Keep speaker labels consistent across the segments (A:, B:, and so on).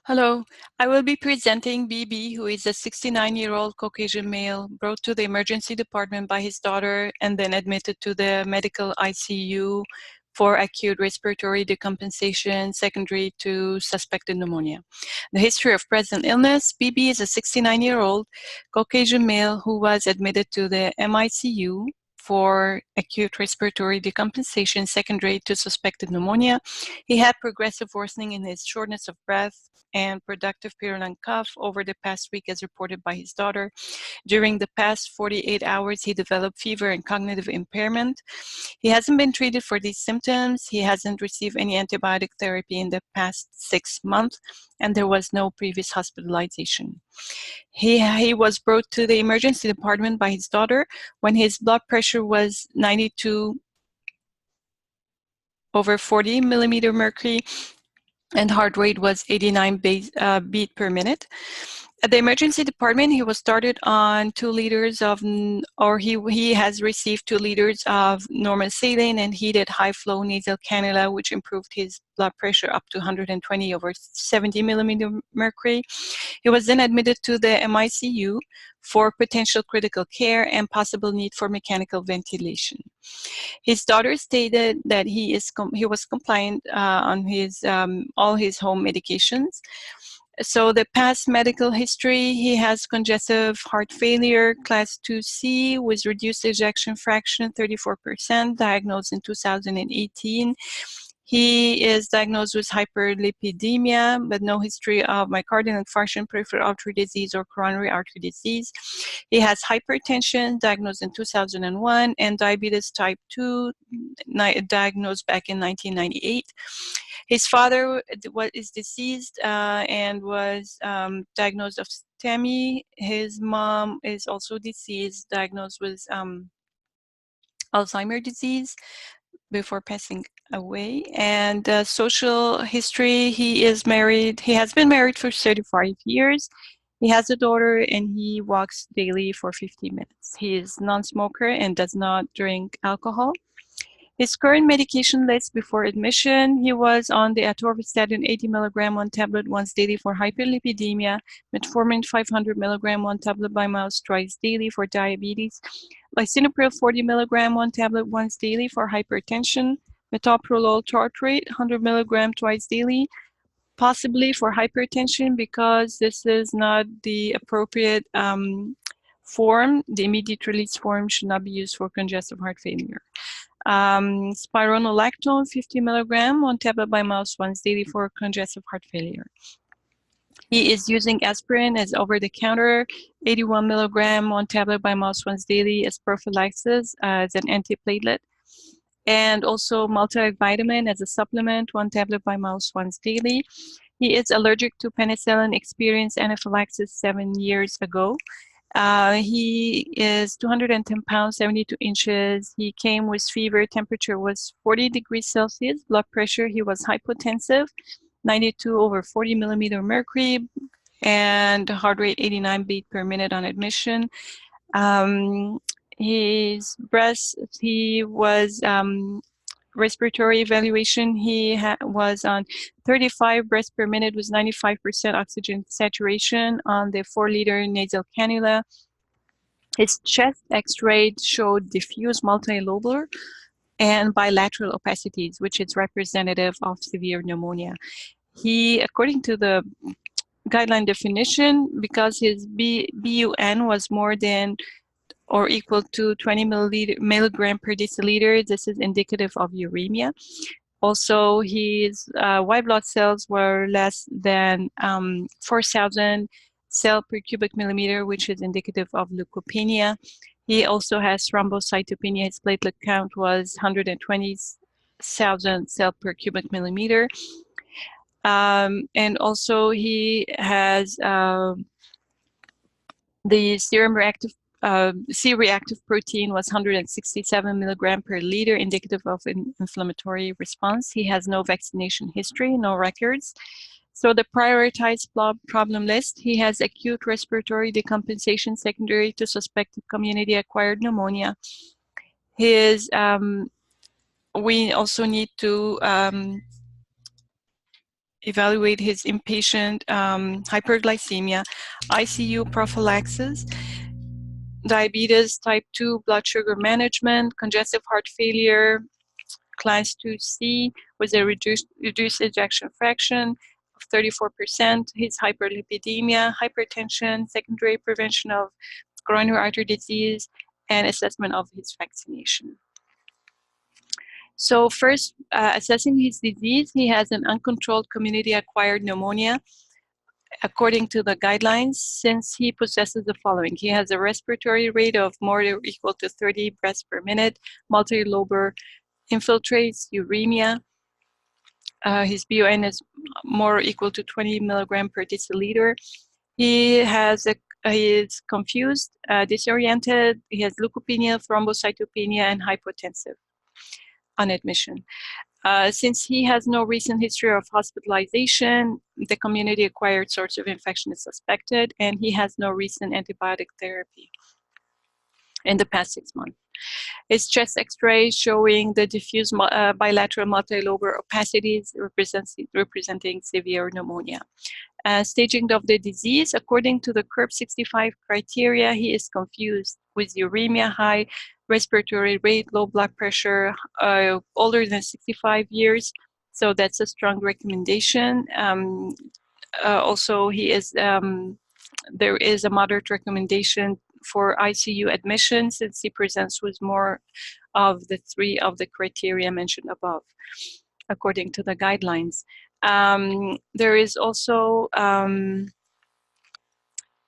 A: Hello, I will be presenting BB, who is a 69-year-old Caucasian male brought to the emergency department by his daughter and then admitted to the medical ICU for acute respiratory decompensation secondary to suspected pneumonia. The history of present illness: BB is a 69-year-old Caucasian male who was admitted to the MICU for acute respiratory decompensation secondary to suspected pneumonia. He had progressive worsening in his shortness of breath and productive purulent cough over the past week, as reported by his daughter. During the past 48 hours, he developed fever and cognitive impairment. He hasn't been treated for these symptoms. He hasn't received any antibiotic therapy in the past 6 months, and there was no previous hospitalization. He was brought to the emergency department by his daughter when his blood pressure was 92/40 millimeter mercury and heart rate was 89 beat per minute. At the emergency department, he was started on 2 liters of, or he has received 2 liters of normal saline and heated high-flow nasal cannula, which improved his blood pressure up to 120/70 millimeter mercury. He was then admitted to the MICU for potential critical care and possible need for mechanical ventilation. His daughter stated that he was compliant on his all his home medications. So the past medical history: he has congestive heart failure, class 2C, with reduced ejection fraction, 34%, diagnosed in 2018. He is diagnosed with hyperlipidemia, but no history of myocardial infarction, peripheral artery disease, or coronary artery disease. He has hypertension, diagnosed in 2001, and diabetes type 2, diagnosed back in 1998. His father is deceased and was diagnosed of STEMI. His mom is also deceased, diagnosed with Alzheimer's disease before passing away. And social history: he is married. He has been married for 35 years. He has a daughter and he walks daily for 50 minutes. He is non-smoker and does not drink alcohol. His current medication list before admission: he was on the atorvastatin 80 mg 1 tablet once daily for hyperlipidemia, metformin 500 mg 1 tablet by mouth twice daily for diabetes, lisinopril 40 mg 1 tablet once daily for hypertension, metoprolol tartrate 100 mg twice daily, possibly for hypertension because this is not the appropriate form. The immediate release form should not be used for congestive heart failure. Spironolactone 50 mg 1 tablet by mouth once daily for congestive heart failure. He is using aspirin as over-the-counter, 81 mg 1 tablet by mouth once daily as prophylaxis, as an antiplatelet, and also multivitamin as a supplement, 1 tablet by mouth once daily. He is allergic to penicillin, experienced anaphylaxis 7 years ago. He is 210 pounds, 72 inches. He came with fever. Temperature was 40 degrees Celsius. Blood pressure: he was hypotensive, 92/40 millimeter mercury, and heart rate 89 beat per minute on admission. His breast: he was respiratory evaluation. He was on 35 breaths per minute with 95% oxygen saturation on the 4-liter nasal cannula. His chest X-ray showed diffuse multilobar and bilateral opacities, which is representative of severe pneumonia. He, according to the guideline definition, because his BUN was more than or equal to 20 milligram per deciliter, this is indicative of uremia. Also, his white blood cells were less than 4,000 cells per cubic millimeter, which is indicative of leukopenia. He also has thrombocytopenia. His platelet count was 120,000 cells per cubic millimeter. And also he has the serum reactive C-reactive protein was 167 milligram per liter, indicative of an inflammatory response. He has no vaccination history, no records. So the prioritized problem list: he has acute respiratory decompensation secondary to suspected community-acquired pneumonia. His we also need to evaluate his inpatient hyperglycemia, ICU prophylaxis, diabetes type 2, blood sugar management, congestive heart failure, class 2C with a reduced ejection fraction of 34%, his hyperlipidemia, hypertension, secondary prevention of coronary artery disease, and assessment of his vaccination. So first, assessing his disease, he has an uncontrolled community-acquired pneumonia. According to the guidelines, since he possesses the following: he has a respiratory rate of more or equal to 30 breaths per minute, multilobar infiltrates, uremia. His BUN is more or equal to 20 milligram per deciliter. He is confused, disoriented. He has leukopenia, thrombocytopenia, and hypotensive on admission. Since he has no recent history of hospitalization, the community-acquired source of infection is suspected, and he has no recent antibiotic therapy in the past 6 months. His chest X-ray showing the diffuse bilateral multilobar opacities representing severe pneumonia. Staging of the disease, according to the CURB 65 criteria, he is confused with uremia, high respiratory rate, low blood pressure, older than 65 years. So that's a strong recommendation. Also, there is a moderate recommendation for ICU admission since he presents with more of the 3 of the criteria mentioned above, according to the guidelines. There is also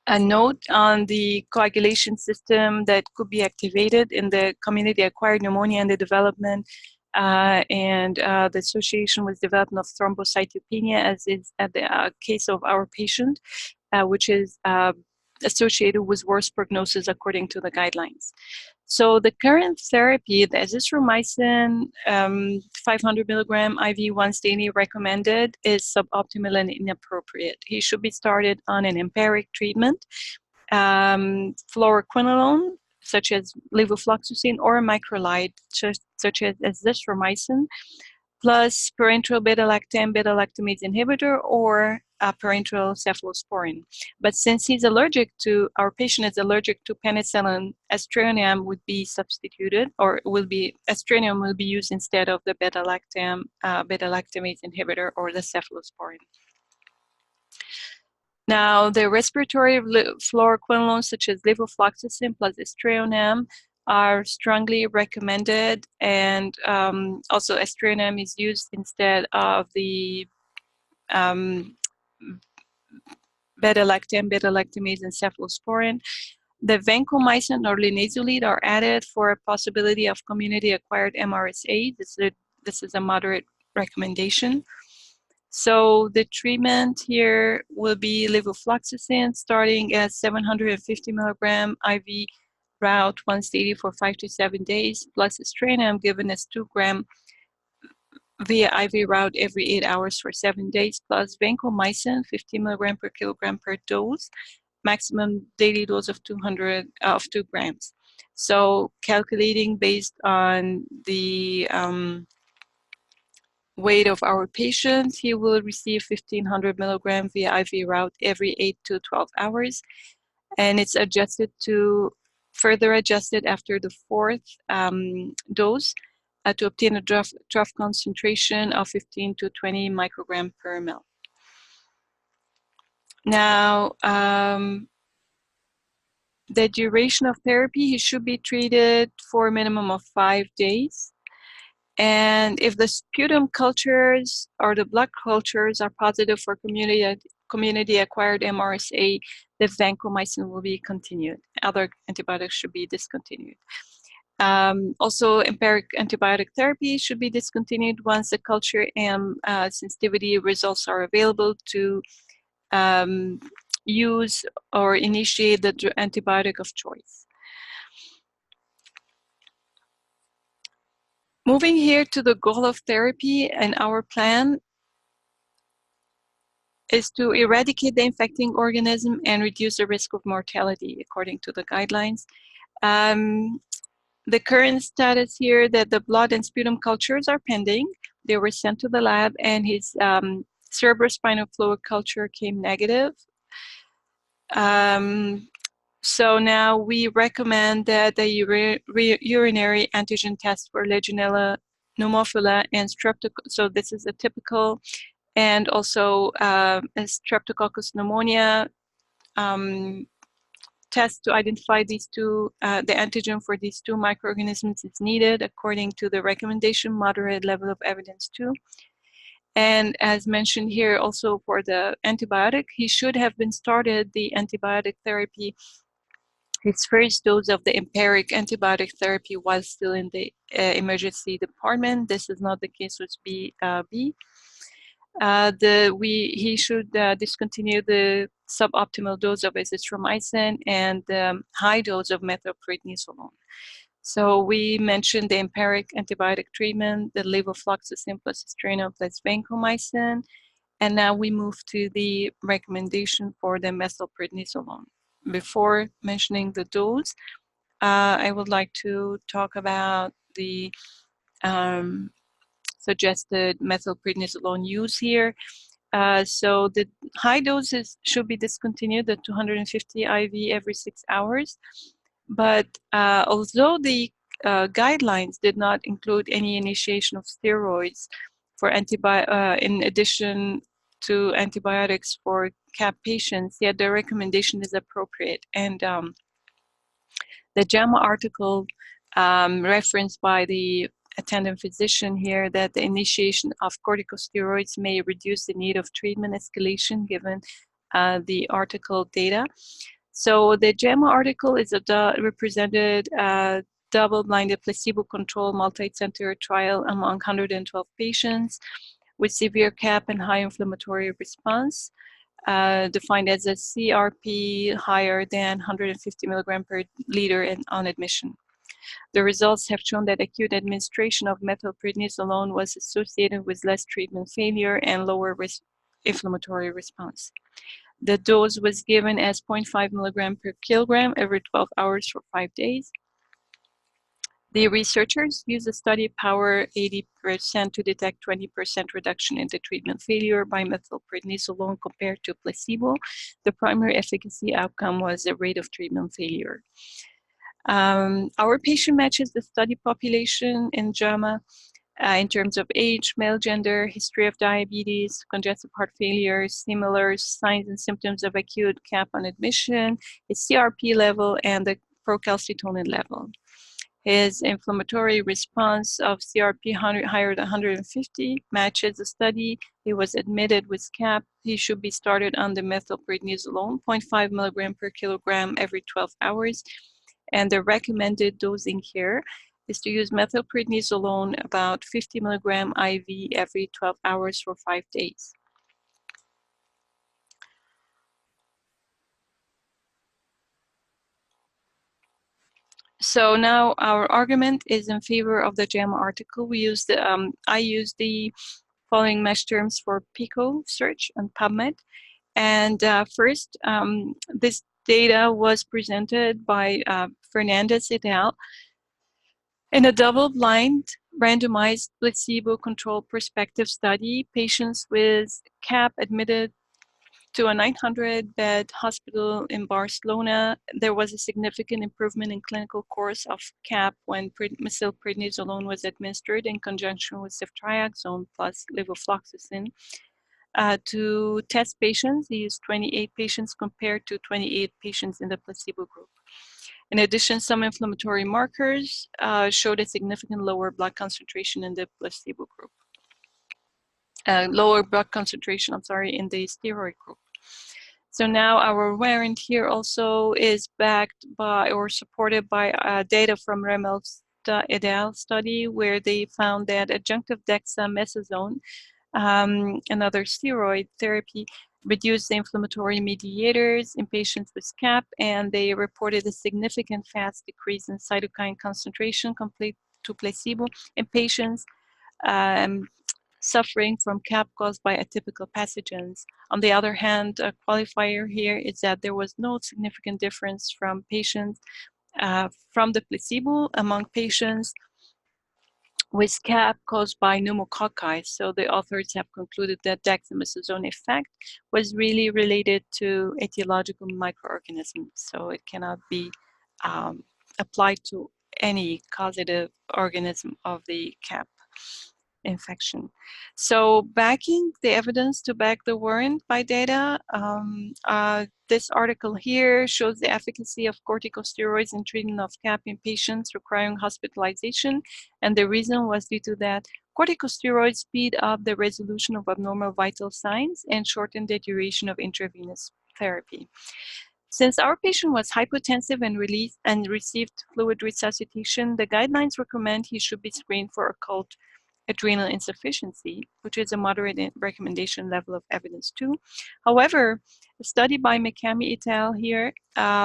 A: a note on the coagulation system that could be activated in the community-acquired pneumonia and the development and the association with development of thrombocytopenia, as is at the case of our patient, which is associated with worse prognosis according to the guidelines. So the current therapy, the azithromycin 500 milligram IV once daily recommended, is suboptimal and inappropriate. He should be started on an empiric treatment, fluoroquinolone, such as levofloxacin, or a macrolide, such as azithromycin, plus parenteral beta-lactam, beta-lactamase inhibitor, or parenteral cephalosporin. But since our patient is allergic to penicillin, aztreonam would be substituted, or aztreonam will be used instead of the beta-lactam, beta-lactamase inhibitor, or the cephalosporin. Now, the respiratory fluoroquinolones, such as levofloxacin plus aztreonam, are strongly recommended, and also aztreonam is used instead of the beta-lactam, beta-lactamase, and cephalosporin. The vancomycin or linezolid are added for a possibility of community-acquired MRSA. This is a moderate recommendation. So the treatment here will be levofloxacin, starting at 750 milligram IV route once daily for 5 to 7 days, plus aztreonam given as 2 gram via IV route every 8 hours for 7 days, plus vancomycin 50 milligram per kilogram per dose, maximum daily dose of 2 grams. So calculating based on the weight of our patient, he will receive 1500 milligram via IV route every 8 to 12 hours, and it's further adjusted after the 4th dose to obtain a trough concentration of 15 to 20 microgram per ml. Now, the duration of therapy, he should be treated for a minimum of 5 days. And if the sputum cultures or the blood cultures are positive for community-acquired MRSA, the vancomycin will be continued. Other antibiotics should be discontinued. Also, empiric antibiotic therapy should be discontinued once the culture and sensitivity results are available to use or initiate the antibiotic of choice. Moving here to the goal of therapy, and our plan is to eradicate the infecting organism and reduce the risk of mortality according to the guidelines. The current status here that the blood and sputum cultures are pending. They were sent to the lab, and his cerebrospinal fluid culture came negative. So now we recommend that the urinary antigen test for Legionella pneumophila and streptococcus. So this is a typical, and also a streptococcus pneumonia test to identify these two, the antigen for these two microorganisms is needed according to the recommendation, moderate level of evidence 2. And as mentioned here, also for the antibiotic, he should have been started the antibiotic therapy, his first dose of the empiric antibiotic therapy while still in the emergency department. This is not the case with B. He should discontinue the suboptimal dose of azithromycin and high dose of methylprednisolone. So we mentioned the empiric antibiotic treatment, the levofloxacin plus aztreonam plus vancomycin, and now we move to the recommendation for the methylprednisolone. Before mentioning the dose, I would like to talk about the suggested methylprednisolone use here. So the high doses should be discontinued at 250 IV every 6 hours. But although the guidelines did not include any initiation of steroids for in addition to antibiotics for CAP patients, yet the recommendation is appropriate. And the JAMA article referenced by the attending physician here that the initiation of corticosteroids may reduce the need of treatment escalation given the article data. So the JAMA article is represented double-blinded placebo-controlled multi-center trial among 112 patients with severe CAP and high inflammatory response, defined as a CRP higher than 150 milligram per liter on admission. The results have shown that acute administration of methylprednisolone was associated with less treatment failure and lower inflammatory response. The dose was given as 0.5 milligram per kilogram every 12 hours for 5 days. The researchers used a study power 80% to detect 20% reduction in the treatment failure by methylprednisolone compared to placebo. The primary efficacy outcome was the rate of treatment failure. Our patient matches the study population in JAMA in terms of age, male gender, history of diabetes, congestive heart failure, similar signs and symptoms of acute CAP on admission, his CRP level, and the procalcitonin level. His inflammatory response of CRP higher than 150 matches the study. He was admitted with CAP. He should be started on the methylprednisolone, 0.5 milligram per kilogram every 12 hours. And the recommended dosing here is to use methylprednisolone about 50 milligram IV every 12 hours for 5 days. So now our argument is in favor of the JAMA article. We use the, I use the following mesh terms for PICO search and PubMed. And first, this data was presented by Fernandez et al. In a double-blind, randomized, placebo-controlled prospective study. Patients with CAP admitted to a 900-bed hospital in Barcelona. There was a significant improvement in clinical course of CAP when methylprednisolone was administered in conjunction with ceftriaxone plus levofloxacin. To test patients, they used 28 patients compared to 28 patients in the placebo group. In addition, some inflammatory markers showed a significant lower blood concentration in the placebo group. Lower blood concentration, in the steroid group. So now our warrant here also is backed by or supported by data from Remel et al. Study where they found that adjunctive dexamethasone, another steroid therapy, reduced the inflammatory mediators in patients with CAP, and they reported a significant fast decrease in cytokine concentration compared to placebo in patients suffering from CAP caused by atypical pathogens. On the other hand, a qualifier here is that there was no significant difference from patients from the placebo among patients with CAP caused by pneumococci. So the authors have concluded that dexamethasone effect was really related to etiological microorganisms. So it cannot be applied to any causative organism of the CAP infection. So backing the evidence to back the warrant by data, this article here shows the efficacy of corticosteroids in treatment of CAP in patients requiring hospitalization. And the reason was due to that corticosteroids speed up the resolution of abnormal vital signs and shorten the duration of intravenous therapy. Since our patient was hypotensive and received fluid resuscitation, the guidelines recommend he should be screened for occult adrenal insufficiency, which is a moderate recommendation level of evidence too. However, a study by McCamey et al. Here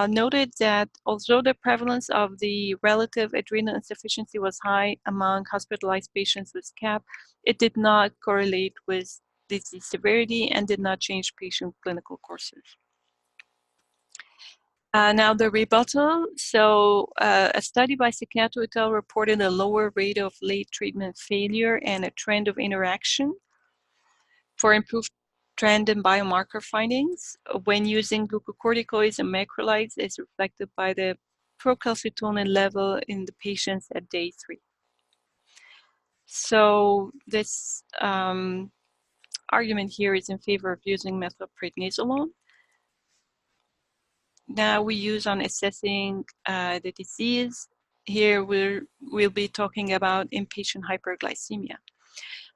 A: noted that although the prevalence of the relative adrenal insufficiency was high among hospitalized patients with CAP, it did not correlate with disease severity and did not change patient clinical courses. Now the rebuttal. So a study by Secato et al. Reported a lower rate of late treatment failure and a trend of interaction for improved trend in biomarker findings when using glucocorticoids and macrolides is reflected by the procalcitonin level in the patients at day 3. So this argument here is in favor of using methylprednisolone. Now we use on assessing the disease. Here we'll be talking about inpatient hyperglycemia.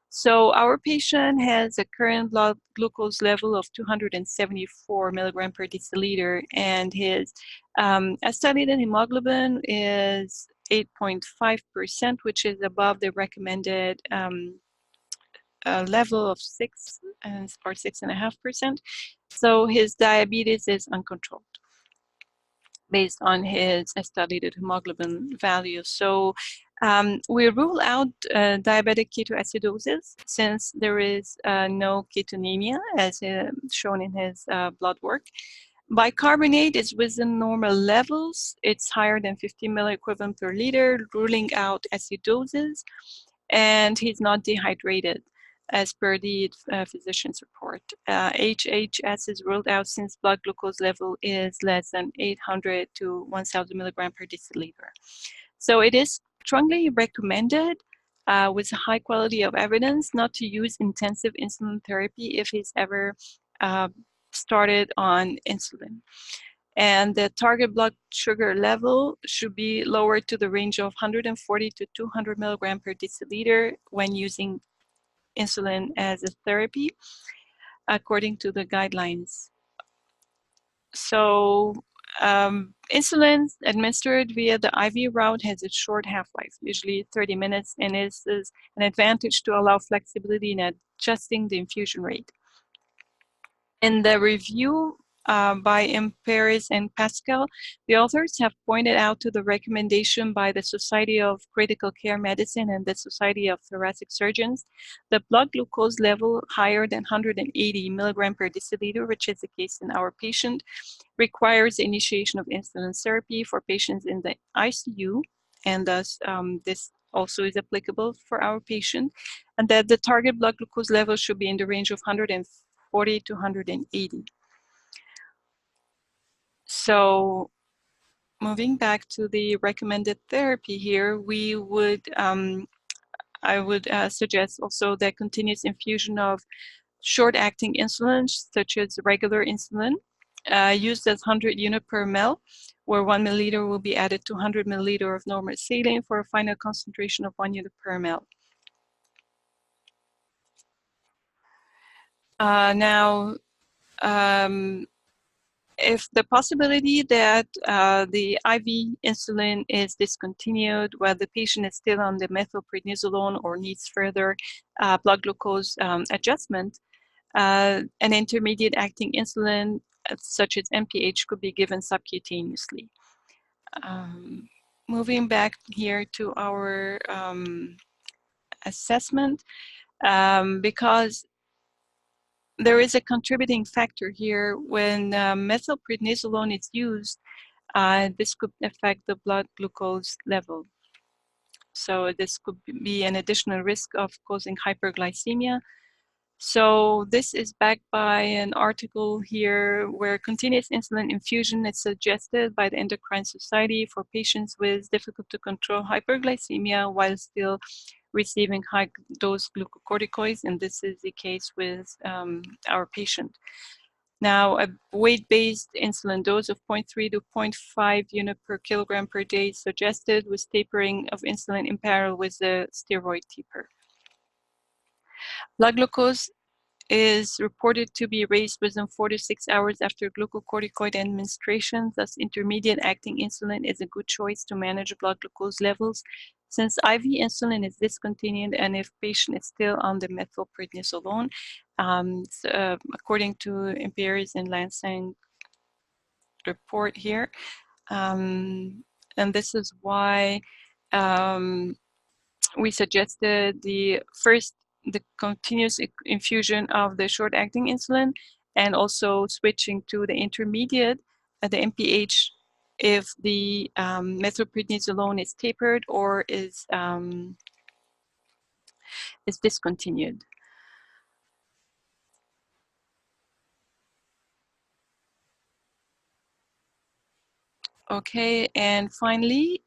A: So our patient has a current blood glucose level of 274 milligram per deciliter, and his estimated hemoglobin is 8.5%, which is above the recommended level of 6 or 6.5%. So his diabetes is uncontrolled based on his estimated hemoglobin value. So we rule out diabetic ketoacidosis since there is no ketonemia as shown in his blood work. Bicarbonate is within normal levels. It's higher than 50 milliequivalent per liter, ruling out acidosis, and he's not dehydrated as per the physician's report. HHS is ruled out since blood glucose level is less than 800 to 1000 milligram per deciliter. So it is strongly recommended with a high quality of evidence not to use intensive insulin therapy if he's ever started on insulin. And the target blood sugar level should be lowered to the range of 140 to 200 milligram per deciliter when using insulin as a therapy, according to the guidelines. So insulin administered via the IV route has a short half-life, usually 30 minutes, and is an advantage to allow flexibility in adjusting the infusion rate. In the review by Paris and Pascal, the authors have pointed out to the recommendation by the Society of Critical Care Medicine and the Society of Thoracic Surgeons, the blood glucose level higher than 180 milligram per deciliter, which is the case in our patient, requires initiation of insulin therapy for patients in the ICU, and thus this also is applicable for our patient, and that the target blood glucose level should be in the range of 140 to 180. So moving back to the recommended therapy here, we would, I would suggest also that continuous infusion of short-acting insulin, such as regular insulin, used as 100 unit per ml, where 1 milliliter will be added to 100 milliliter of normal saline for a final concentration of 1 unit per ml. Now, if the possibility that the IV insulin is discontinued while the patient is still on the methylprednisolone or needs further blood glucose adjustment, an intermediate acting insulin such as MPH could be given subcutaneously. Moving back here to our assessment, because there is a contributing factor here when methylprednisolone is used, this could affect the blood glucose level. So this could be an additional risk of causing hyperglycemia. So this is backed by an article here where continuous insulin infusion is suggested by the Endocrine Society for patients with difficult to control hyperglycemia while still receiving high dose glucocorticoids, and this is the case with our patient. Now, a weight-based insulin dose of 0.3 to 0.5 unit per kilogram per day is suggested, with tapering of insulin in parallel with the steroid taper. Blood glucose is reported to be raised within 4 to 6 hours after glucocorticoid administration. Thus, intermediate-acting insulin is a good choice to manage blood glucose levels since IV insulin is discontinued and if patient is still on the methylprednisolone. According to Imperi's and Lansing report here. And this is why we suggested the continuous infusion of the short-acting insulin and also switching to the intermediate, the MPH, if the methylprednisolone is tapered or is discontinued. Okay, and finally,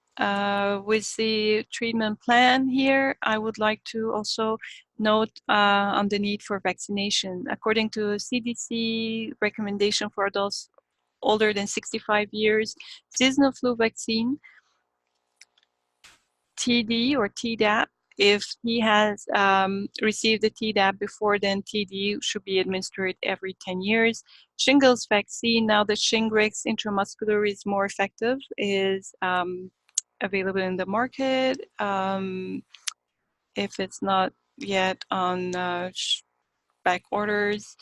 A: with the treatment plan here, I would like to also note on the need for vaccination. According to CDC recommendation for adults older than 65 years, seasonal flu vaccine, TD or Tdap, if he has received the Tdap before, then TD should be administered every 10 years. Shingles vaccine, now that Shingrix intramuscular is more effective, is available in the market. If it's not yet on back orders.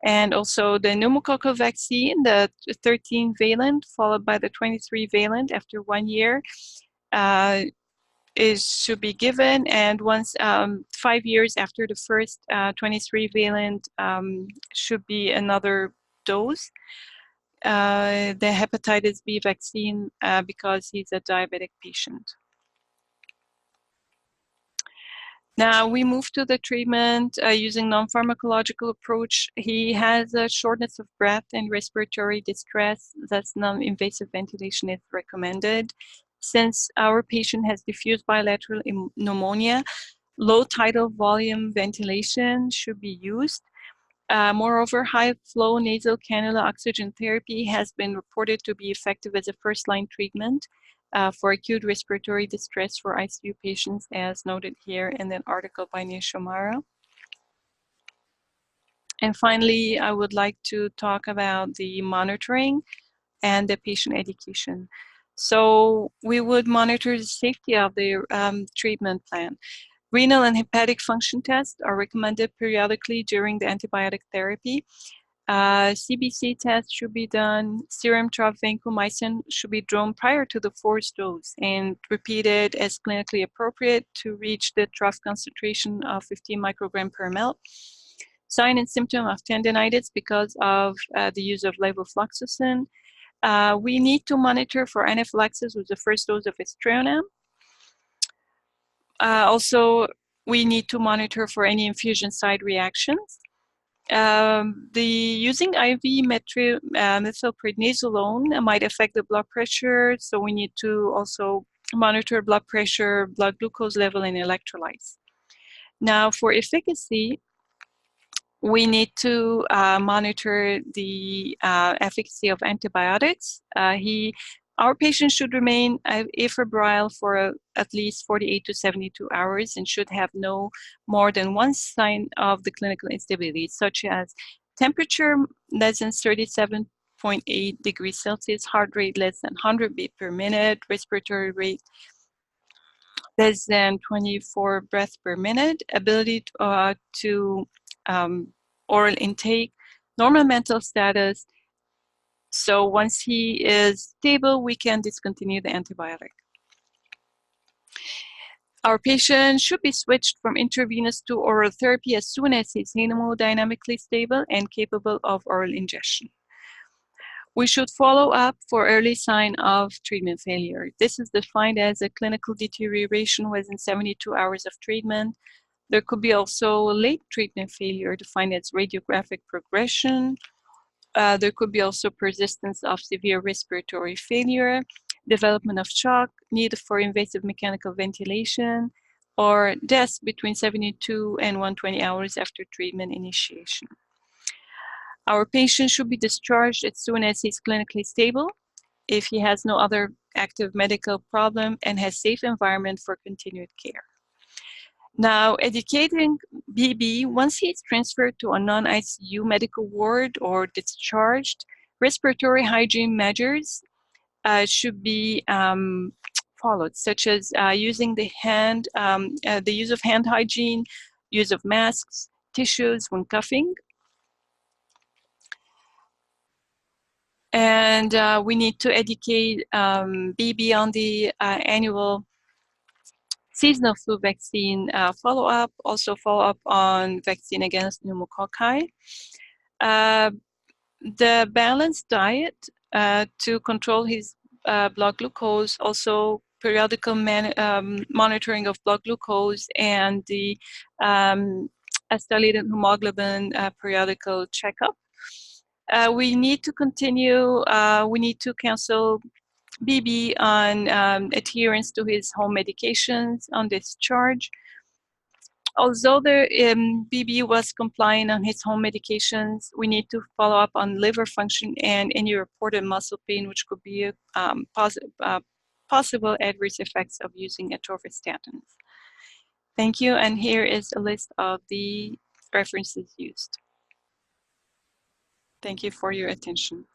A: And also the pneumococcal vaccine, the 13 valent followed by the 23 valent after 1 year. Should be given, and once 5 years after the first 23 valent should be another dose. The hepatitis B vaccine because he's a diabetic patient. Now we move to the treatment using non-pharmacological approach. He has a shortness of breath and respiratory distress. Thus, non-invasive ventilation is recommended. Since our patient has diffuse bilateral pneumonia, low tidal volume ventilation should be used. Moreover, high flow nasal cannula oxygen therapy has been reported to be effective as a first-line treatment for acute respiratory distress for ICU patients, as noted here in an article by Nishomara. And finally, I would like to talk about the monitoring and the patient education. So we would monitor the safety of the treatment plan. Renal and hepatic function tests are recommended periodically during the antibiotic therapy. CBC tests should be done. Serum trough vancomycin should be drawn prior to the forced dose and repeated as clinically appropriate to reach the trough concentration of 15 microgram per ml. Sign and symptom of tendinitis because of the use of levofloxacin. We need to monitor for anaphylaxis with the first dose of estronium. Also, we need to monitor for any infusion site reactions. Using IV methylprednisolone might affect the blood pressure, so we need to also monitor blood pressure, blood glucose level, and electrolytes. Now, for efficacy, we need to monitor the efficacy of antibiotics. Our patient should remain afebrile for at least 48 to 72 hours and should have no more than one sign of the clinical instability, such as temperature less than 37.8 degrees Celsius, heart rate less than 100 beats per minute, respiratory rate less than 24 breaths per minute, ability to oral intake, normal mental status. So once he is stable, we can discontinue the antibiotic. Our patient should be switched from intravenous to oral therapy as soon as he's hemodynamically stable and capable of oral ingestion. We should follow up for early sign of treatment failure. This is defined as a clinical deterioration within 72 hours of treatment. There could be also late treatment failure defined as radiographic progression. There could be also persistence of severe respiratory failure, development of shock, need for invasive mechanical ventilation, or death between 72 and 120 hours after treatment initiation. Our patient should be discharged as soon as he's clinically stable, if he has no other active medical problem and has safe environment for continued care. Now, educating BB, once he's transferred to a non-ICU medical ward or discharged, respiratory hygiene measures should be followed, such as using the use of hand hygiene, use of masks, tissues when coughing. And we need to educate BB on the annual seasonal flu vaccine follow-up, also follow-up on vaccine against pneumococci. The balanced diet to control his blood glucose, also periodical monitoring of blood glucose and the acylated hemoglobin periodical checkup. We need to continue, we need to counsel BB on adherence to his home medications on discharge. Although the BB was compliant on his home medications, we need to follow up on liver function and any reported muscle pain, which could be possible adverse effects of using atorvastatin. Thank you, and here is a list of the references used. Thank you for your attention.